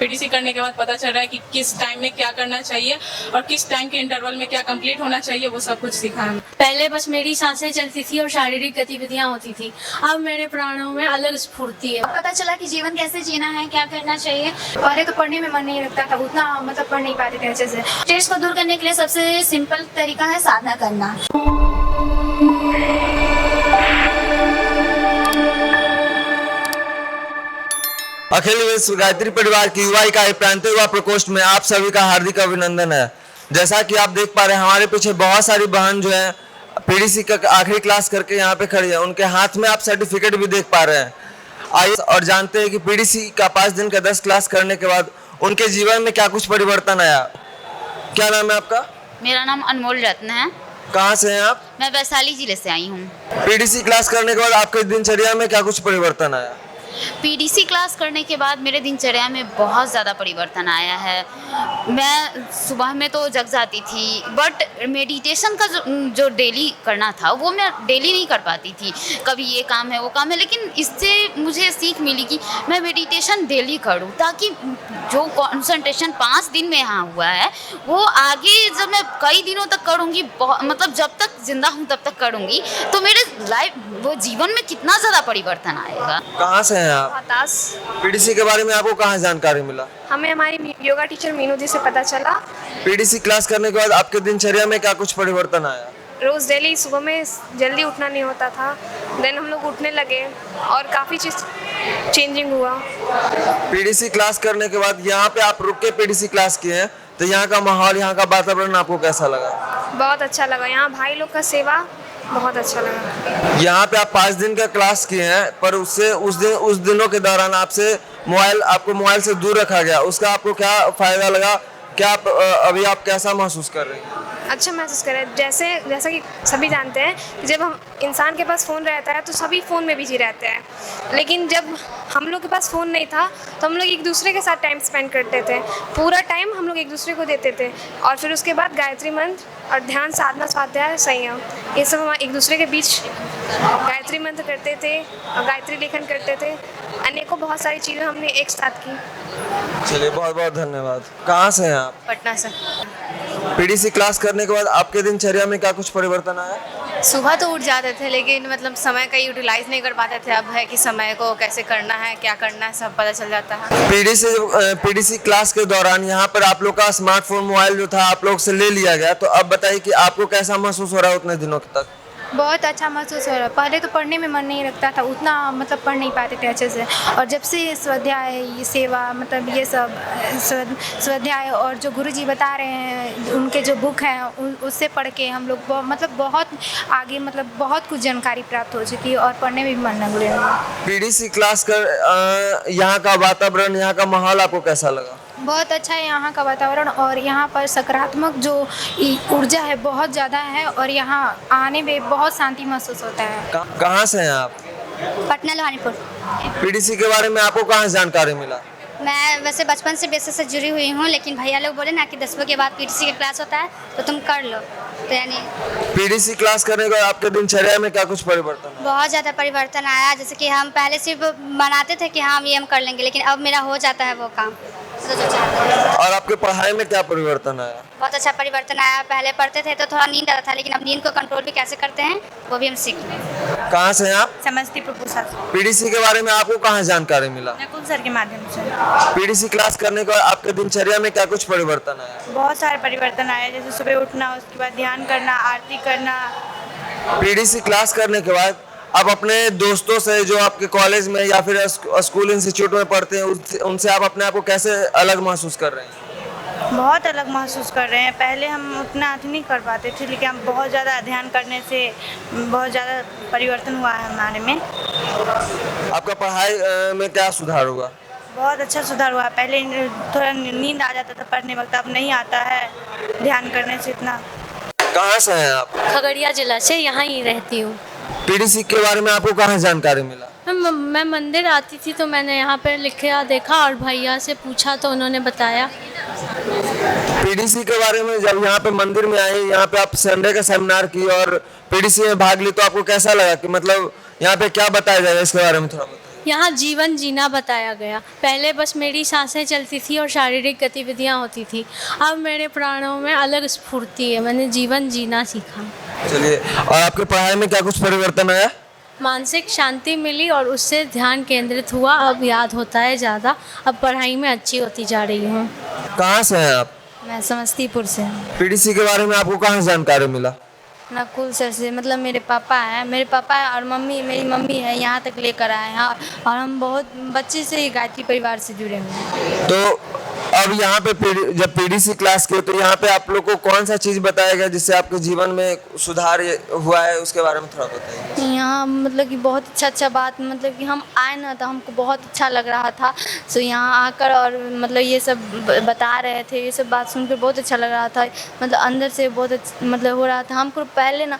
PTC करने के बाद पता चल रहा है कि किस टाइम में क्या करना चाहिए और किस टाइम के इंटरवल में क्या कंप्लीट होना चाहिए, वो सब कुछ सीखा है। पहले बस मेरी सांसें चलती थी और शारीरिक गतिविधियां होती थी, अब मेरे प्राणों में अलग स्फूर्ति है। पता चला कि जीवन कैसे जीना है, क्या करना चाहिए। पहले तो पढ़ने में मन नहीं लगता था, उतना पढ़ नहीं पाते थे अच्छे से। स्ट्रेस को दूर करने के लिए सबसे सिंपल तरीका है साधना करना। अखिल विश्व गायत्री परिवार की युवा इकाई प्रांतीय युवा प्रकोष्ठ में आप सभी का हार्दिक अभिनंदन है। जैसा कि आप देख पा रहे हैं, हमारे पीछे बहुत सारी बहन जो है पीडीसी का आखिरी क्लास करके यहाँ पे खड़ी है। उनके हाथ में आप सर्टिफिकेट भी देख पा रहे हैं। आइए और जानते हैं कि पीडीसी का 5 दिन का 10 क्लास करने के बाद उनके जीवन में क्या कुछ परिवर्तन आया। क्या नाम है आपका? मेरा नाम अनमोल रत्न है। कहाँ से हैं आप? मैं वैशाली जिले से आई हूँ। पीडीसी क्लास करने के बाद आपके दिनचर्या में क्या कुछ परिवर्तन आया? पीडीसी क्लास करने के बाद मेरे दिनचर्या में बहुत ज़्यादा परिवर्तन आया है। मैं सुबह में तो जग जाती थी, बट मेडिटेशन का जो डेली करना था वो मैं डेली नहीं कर पाती थी। कभी ये काम है वो काम है, लेकिन इससे मुझे सीख मिली कि मैं मेडिटेशन डेली करूँ, ताकि जो कंसंट्रेशन 5 दिन में यहाँ हुआ है वो आगे जब मैं कई दिनों तक करूँगी, मतलब जब तक जिंदा हूँ तब तक करूँगी, तो मेरे लाइफ वो जीवन में कितना ज़्यादा परिवर्तन आएगा। कहाँ से हैं आप? पीडीसी के बारे में आपको कहाँ जानकारी मिला? हमें हमारी योगा टीचर मीनू जी से पता चला। पीडीसी क्लास करने के बाद आपके दिनचर्या में क्या कुछ परिवर्तन आया? रोज डेली सुबह में जल्दी उठना नहीं होता था, देन हम लोग उठने लगे और काफ़ी चीज़ चेंजिंग हुआ। पीडीसी क्लास करने के बाद यहाँ पे आप रुक के पीडीसी क्लास किए हैं, तो यहाँ का माहौल, यहाँ का वातावरण आपको कैसा लगा? बहुत अच्छा लगा। यहाँ भाई लोग का सेवा बहुत अच्छा लगा। यहाँ पे आप 5 दिन का क्लास किए हैं, पर उससे उस दिनों के दौरान आपको मोबाइल से दूर रखा गया। उसका आपको क्या फायदा लगा? क्या आप अभी आप कैसा महसूस कर रहे हैं? अच्छा महसूस करें। जैसा कि सभी जानते हैं कि जब हम इंसान के पास फ़ोन रहता है तो सभी फ़ोन में बिजी रहते हैं, लेकिन जब हम लोग के पास फ़ोन नहीं था तो हम लोग एक दूसरे के साथ टाइम स्पेंड करते थे। पूरा टाइम हम लोग एक दूसरे को देते थे, और फिर उसके बाद गायत्री मंत्र और ध्यान, साधना, स्वाध्याय, संयम, ये सब हम एक दूसरे के बीच गायत्री मंत्र करते थे और गायत्री लेखन करते थे। अनेकों बहुत सारी चीज़ें हमने एक साथ की। चलिए, बहुत बहुत धन्यवाद। कहाँ से हैं आप? पटना से। पीडीसी क्लास करने के बाद आपके दिनचर्या में क्या कुछ परिवर्तन आया? सुबह तो उठ जाते थे, लेकिन समय का यूटिलाइज नहीं कर पाते थे। अब है कि समय को कैसे करना है, क्या करना है, सब पता चल जाता है। पीडीसी क्लास के दौरान यहाँ पर आप लोग का स्मार्टफोन, मोबाइल जो था आप लोग से ले लिया गया, तो अब बताइए कि आपको कैसा महसूस हो रहा है उतने दिनों तक? बहुत अच्छा महसूस हो रहा है। पहले तो पढ़ने में मन नहीं लगता था, उतना पढ़ नहीं पाते थे अच्छे से। और जब से स्वाध्याय, ये सेवा, ये सब स्वाध्याय और जो गुरुजी बता रहे हैं, उनके जो बुक हैं उससे पढ़ के हम लोग बहुत आगे बहुत कुछ जानकारी प्राप्त हो चुकी है और पढ़ने में भी मन लग रहा है। पीडीसी क्लास कर यहाँ का वातावरण, यहाँ का माहौल आपको कैसा लगा? बहुत अच्छा है यहाँ का वातावरण, और यहाँ पर सकारात्मक जो ऊर्जा है बहुत ज़्यादा है, और यहाँ आने में बहुत शांति महसूस होता है। कहाँ से हैं आप? पटना लोहानीपुर। पीडीसी के बारे में आपको कहाँ जानकारी मिला? मैं वैसे बचपन से बेसिस से जुड़ी हुई हूँ, लेकिन भैया लोग बोले ना कि 10वीं के बाद पीटीसी का क्लास होता है तो तुम कर लो, तो यानी पीडीसी क्लास करने के बाद आपके दिनचर्या में क्या कुछ परिवर्तन? बहुत ज़्यादा परिवर्तन आया। जैसे कि हम पहले सिर्फ बनाते थे कि हाँ ये हम कर लेंगे, लेकिन अब मेरा हो जाता है वो काम तो जो चाहते हैं। और आपके पढ़ाई में क्या परिवर्तन आया? बहुत अच्छा परिवर्तन आया। पहले पढ़ते थे तो थोड़ा नींद आता था, लेकिन अब नींद को कंट्रोल भी कैसे करते हैं वो भी हम सीख लें। कहाँ से हैं आप? समस्तीपुर पूसा। पीडीसी के बारे में आपको कहाँ जानकारी मिला? नकुल सर के माध्यम से। पीडीसी क्लास करने के बाद आपके दिनचर्या में क्या कुछ परिवर्तन आया? बहुत सारे परिवर्तन आए, जैसे सुबह उठना, उसके बाद ध्यान करना, आरती करना। पीडीसी क्लास करने के बाद आप अपने दोस्तों से जो आपके कॉलेज में या फिर स्कूल इंस्टीट्यूट में पढ़ते हैं उनसे आप अपने आप को कैसे अलग महसूस कर रहे हैं? बहुत अलग महसूस कर रहे हैं। पहले हम उतना अध्ययन नहीं कर पाते थे, लेकिन हम बहुत ज़्यादा अध्ययन करने से बहुत ज़्यादा परिवर्तन हुआ है हमारे में। आपका पढ़ाई में क्या सुधार हुआ? बहुत अच्छा सुधार हुआ। पहले थोड़ा नींद आ जाता था पढ़ने वक्त, अब नहीं आता है ध्यान करने से इतना। कहाँ से हैं आप? खगड़िया जिला से, यहाँ ही रहती हूँ। पीडीसी के बारे में आपको कहाँ जानकारी मिला? मैं मंदिर आती थी तो मैंने यहाँ पर लिखा देखा और भैया से पूछा तो उन्होंने बताया। पीडीसी के बारे में जब यहाँ पे मंदिर में आए, यहाँ पे आप संडे का सेमिनार की और पीडीसी में भाग ली, तो आपको कैसा लगा कि यहाँ पे क्या बताया जाएगा इसके बारे में थोड़ा बताइए। यहाँ जीवन जीना बताया गया। पहले बस मेरी सांसें चलती थी और शारीरिक गतिविधियाँ होती थी। अब मेरे प्राणों में अलग स्फूर्ति है, मैंने जीवन जीना सीखा। चलिए, और आपके पढ़ाई में क्या कुछ परिवर्तन आया? मानसिक शांति मिली और उससे ध्यान केंद्रित हुआ। अब याद होता है ज़्यादा। अब पढ़ाई में अच्छी होती जा रही हूँ। कहाँ से हैं आप? मैं समस्तीपुर से हूँ। पीडीसी के बारे में आपको कहाँ से जानकारी मिला? नकुल सर से, मतलब मेरे पापा हैं, और मम्मी, मेरी मम्मी है, यहाँ तक लेकर आए हैं। और हम बहुत बच्चे से ही गायत्री परिवार से जुड़े हुए हैं। तो अब यहाँ पे जब पीडीसी क्लास की तो यहाँ पे आप लोग को कौन सा चीज़ बताया गया जिससे आपके जीवन में सुधार हुआ है, उसके बारे में थोड़ा बताइए। यहाँ मतलब कि बहुत अच्छा बात, मतलब कि हम आए ना तो हमको बहुत अच्छा लग रहा था। सो यहाँ आकर और मतलब ये सब बता रहे थे, ये सब बात सुनकर बहुत अच्छा लग रहा था। मतलब अंदर से बहुत मतलब हो रहा था। हमको पहले ना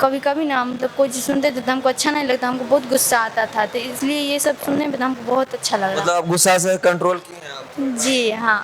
कभी कभी ना मतलब कोई चीज़ सुनते थे तो हमको अच्छा नहीं लगता, हमको बहुत गुस्सा आता था। तो इसलिए ये सब सुनने में हमको बहुत अच्छा लग रहा मतलब आप गुस्सा से कंट्रोल किए हैं आप? जी हाँ।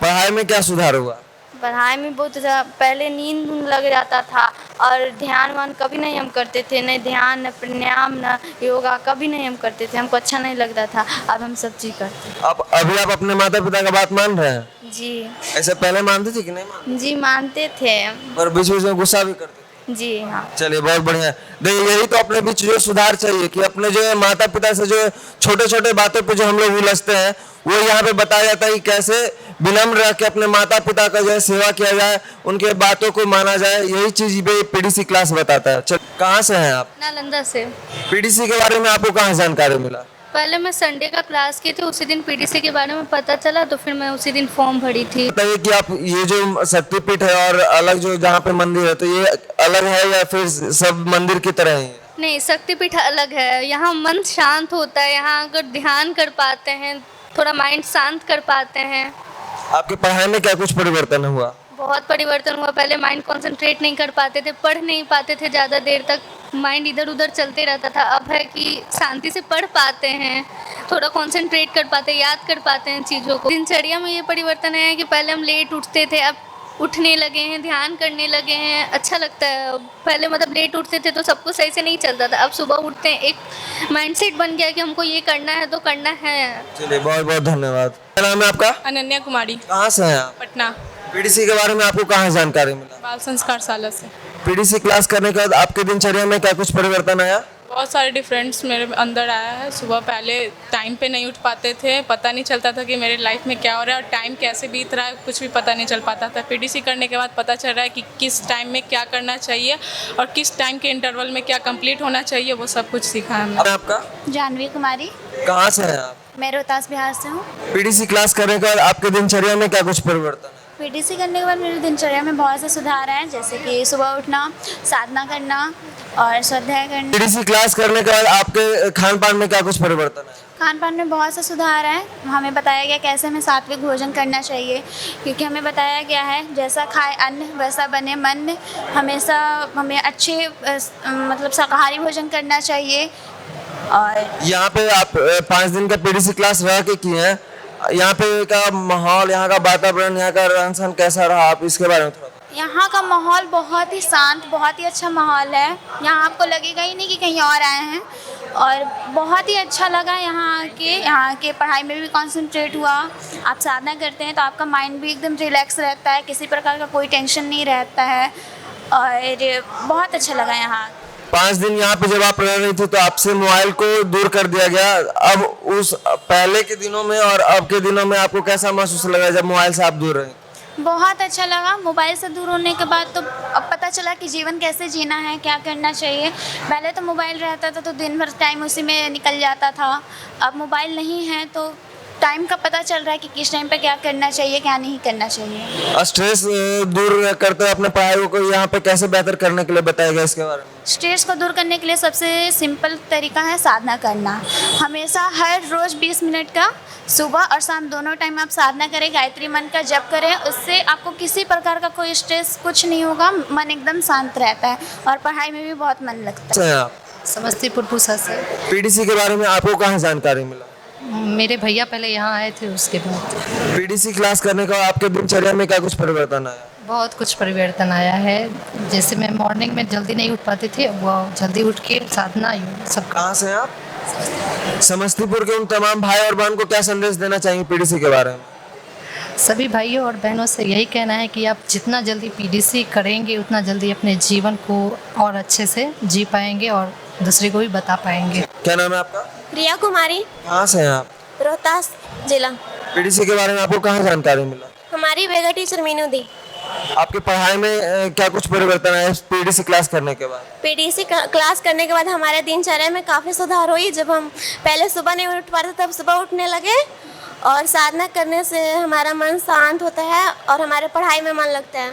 पढ़ाई में क्या सुधार हुआ? पढ़ाई में बहुत अच्छा, पहले नींद लग जाता था और ध्यान वान कभी नहीं हम करते थे, न ध्यान, न प्राणायाम, न योगा, कभी नहीं हम करते थे। हमको अच्छा नहीं लगता था। अब हम सब चीज़ करते हैं। अब अभी आप अपने माता पिता का बात मान रहे हैं? जी। ऐसे पहले मानते थे कि नहीं मानते? जी मानते थे। और बीच बीच में गुस्सा भी करते थे? जी हाँ। चलिए, बहुत बढ़िया। देखिए, यही तो अपने बीच जो सुधार चाहिए कि अपने जो है माता पिता से जो छोटे छोटे बातों पे जो हम लोग उलझते हैं वो यहाँ पे बताया जाता है कि कैसे विनम्र रह के अपने माता पिता का जो है सेवा किया जाए, उनके बातों को माना जाए। यही चीज पीडीसी क्लास बताता है। कहाँ से हैं आप? नालंदा से। पीडीसी के बारे में आपको कहाँ जानकारी मिला? पहले मैं संडे का क्लास की थी, उसी दिन पीडीसी के बारे में पता चला तो फिर मैं उसी दिन फॉर्म भरी थी। बताइए कि आप ये जो शक्तिपीठ है और अलग जो जहाँ पे मंदिर है, तो ये अलग है या फिर सब मंदिर की तरह ही है? नहीं, शक्तिपीठ अलग है। यहाँ मन शांत होता है। यहाँ अगर ध्यान कर पाते हैं, थोड़ा माइंड शांत कर पाते हैं। आपके पढ़ाई में क्या कुछ परिवर्तन हुआ? बहुत परिवर्तन हुआ। पहले माइंड कंसंट्रेट नहीं कर पाते थे, पढ़ नहीं पाते थे, ज़्यादा देर तक माइंड इधर उधर चलते रहता था। अब है कि शांति से पढ़ पाते हैं, थोड़ा कंसंट्रेट कर पाते हैं, याद कर पाते हैं चीज़ों को। दिनचर्या में ये परिवर्तन है कि पहले हम लेट उठते थे, अब उठने लगे हैं, ध्यान करने लगे हैं, अच्छा लगता है। पहले मतलब लेट उठते थे तो सब कुछ सही से नहीं चलता था। अब सुबह उठते हैं, एक माइंडसेट बन गया कि हमको ये करना है तो करना है। चलिए, बहुत बहुत धन्यवाद। क्या नाम है आपका? अनन्या कुमारी, कहाँ से हैं आप? पटना। पीडीसी के बारे में आपको कहाँ जानकारी मिला? बाल संस्कार शाला से। पीडीसी क्लास करने के बाद आपके दिनचर्या में क्या कुछ परिवर्तन आया? बहुत सारे डिफरेंस मेरे अंदर आया है। सुबह पहले टाइम पे नहीं उठ पाते थे, पता नहीं चलता था कि मेरे लाइफ में क्या हो रहा है और टाइम कैसे बीत रहा है, कुछ भी पता नहीं चल पाता था। पीडीसी करने के बाद पता चल रहा है कि किस टाइम में क्या करना चाहिए और किस टाइम के इंटरवल में क्या कंप्लीट होना चाहिए, वो सब कुछ सीखा है हमने। आपका? जानवी कुमारी। कहाँ से हैं आप? मैं रोहतास बिहार से हूँ। पीडीसी क्लास करने के बाद आपके दिनचर्या में क्या कुछ परिवर्तन है? पीडीसी करने के बाद मेरी दिनचर्या में बहुत से सुधार हैं, जैसे कि सुबह उठना, साधना करना और स्वाध्याय करना। पीडीसी क्लास करने के बाद आपके खान पान में क्या कुछ परिवर्तन है? खान पान में बहुत से सुधार हैं। हमें बताया गया कैसे हमें सात्विक भोजन करना चाहिए, क्योंकि हमें बताया गया है जैसा खाए अन्न वैसा बने मन। हमेशा हमें अच्छे मतलब शाकाहारी भोजन करना चाहिए। और यहाँ पे आप 5 दिन का पीडीसी क्लास रह के किए हैं, यहाँ पे का माहौल, यहाँ का वातावरण, यहाँ का रहन सहन कैसा रहा, आप इसके बारे में थोड़ा? यहाँ का माहौल बहुत ही शांत, बहुत ही अच्छा माहौल है। यहाँ आपको लगेगा ही नहीं कि कहीं और आए हैं, और बहुत ही अच्छा लगा यहाँ के पढ़ाई में भी कंसंट्रेट हुआ। आप साधना करते हैं तो आपका माइंड भी एकदम रिलैक्स रहता है, किसी प्रकार का कोई टेंशन नहीं रहता है, और बहुत अच्छा लगा यहाँ। 5 दिन यहाँ पे जब आप रह रही थी तो आपसे मोबाइल को दूर कर दिया गया। अब उस पहले के दिनों में और अब के दिनों में आपको कैसा महसूस लगा जब मोबाइल से आप दूर रहे? बहुत अच्छा लगा। मोबाइल से दूर होने के बाद तो अब पता चला कि जीवन कैसे जीना है, क्या करना चाहिए। पहले तो मोबाइल रहता था तो दिन भर टाइम उसी में निकल जाता था। अब मोबाइल नहीं है तो टाइम का पता चल रहा है कि किस टाइम पे क्या करना चाहिए, क्या नहीं करना चाहिए। स्ट्रेस दूर करते हुए अपने पढ़ाई को यहाँ पे कैसे बेहतर करने के लिए बताया गया, इसके बारे में? स्ट्रेस को दूर करने के लिए सबसे सिंपल तरीका है साधना करना। हमेशा हर रोज़ 20 मिनट का सुबह और शाम दोनों टाइम आप साधना करें, गायत्री मंत्र का जप करें। उससे आपको किसी प्रकार का कोई स्ट्रेस कुछ नहीं होगा, मन एकदम शांत रहता है और पढ़ाई में भी बहुत मन लगता है। समस्तीपुर पूसा से। पीडीसी के बारे में आपको कहाँ जानकारी मिला? मेरे भैया पहले यहाँ आए थे, उसके बाद। पीडीसी क्लास करने का आपके दिनचर्या में क्या कुछ परिवर्तन आया? बहुत कुछ परिवर्तन आया है। जैसे मैं मॉर्निंग में जल्दी नहीं उठ पाती थी, वो जल्दी उठ के साधना सब। कहाँ से हैं आप? समस्तीपुर के उन तमाम भाई और बहन को क्या संदेश देना चाहेंगे पीडीसी के बारे में? सभी भाइयों और बहनों से यही कहना है कि आप जितना जल्दी पीडीसी करेंगे उतना जल्दी अपने जीवन को और अच्छे से जी पाएंगे और दूसरे को भी बता पाएंगे। क्या नाम है आपका? प्रिया कुमारी, कहाँ से हैं आप? रोहतास जिला। पीडीसी के बारे में आपको कहाँ जानकारी मिला? हमारी बेगा टीचर मीनू दी। आपकी पढ़ाई में क्या कुछ परिवर्तन आया पीडीसी क्लास करने के बाद? पीडीसी क्लास करने के बाद हमारे दिनचर्या में काफ़ी सुधार हुई। जब हम पहले सुबह नहीं उठ पाते तब सुबह उठने लगे और साधना करने से हमारा मन शांत होता है और हमारे पढ़ाई में मन लगता है।